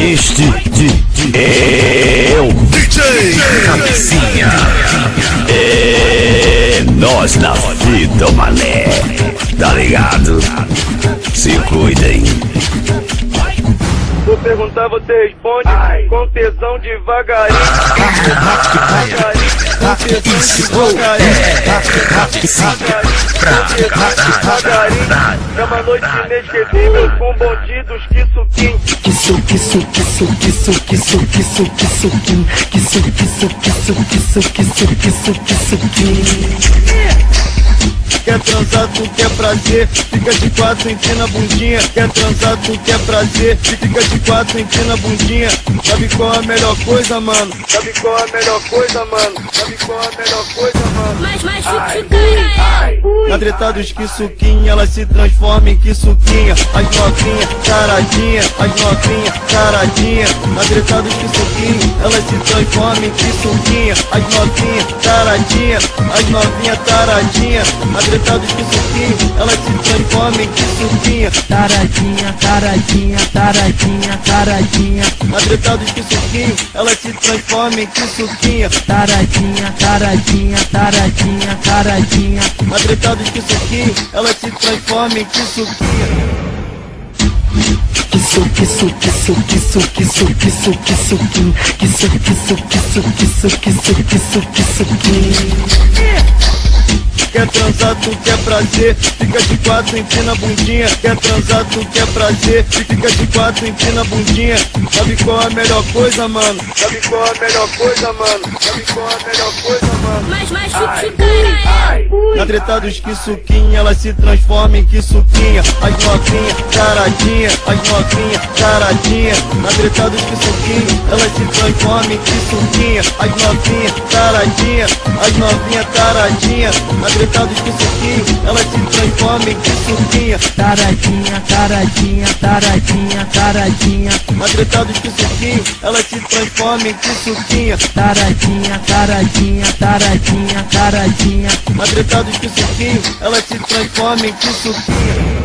Este é o DJ Cabecinha. É nós na fita, mané. Tá ligado? Se cuidem. Vou perguntar, você responde com tesão devagarinho. Com tesão devagarinho. É uma noite inesquecível com bandidos que suquinho. Quer transar, tu quer prazer, fica de quatro, empina a bundinha. Quer transar, tu quer prazer, fica de quatro, empina a bundinha. Sabe qual é a melhor coisa, mano? Sabe qual é a melhor coisa, mano? Sabe qual é a melhor coisa, mano? Mais chute, Na treta dos que suquinha, ela se transforma em que suquinha. As novinha, taradinha, as novinha, taradinha. Na treta dos que suquinha, ela se transforma em que suquinha. As novinha, taradinha, as novinha, taradinha. Na treta dos que suquinha, ela se transforma em que suquinha. Taradinha, taradinha, taradinha, taradinha. Na treta dos que suquinha, ela se transforma em que suquinha. Taradinha, taradinha, taradinha, taradinha. Na treta dos que suquinha, ela se transforma em que suquinha. Quer transar, tu quer prazer, fica de quatro, empina a bundinha. Quer transar, tu quer prazer, fica de quatro, empina a bundinha. Sabe qual é a melhor coisa, mano? Sabe qual é a melhor coisa, mano? Sabe qual é a melhor coisa, mano? mais chute, caralho. Na treta dos que suquinha, ela se transforma em que suquinha. As novinha, taradinha, as novinha, taradinha. Na treta dos que suquinha, ela se transforma em que suquinha. As novinha, taradinha, as novinha, taradinha. Na treta dos que suquinha, ela se transforma em que suquinha. Taradinha, taradinha, taradinha, taradinha. Na treta dos que suquinha, ela se transforma em que suquinha. Taradinha, taradinha, taradinha, taradinha. Na treta dos que suquinha, ela se transforma em que suquinha.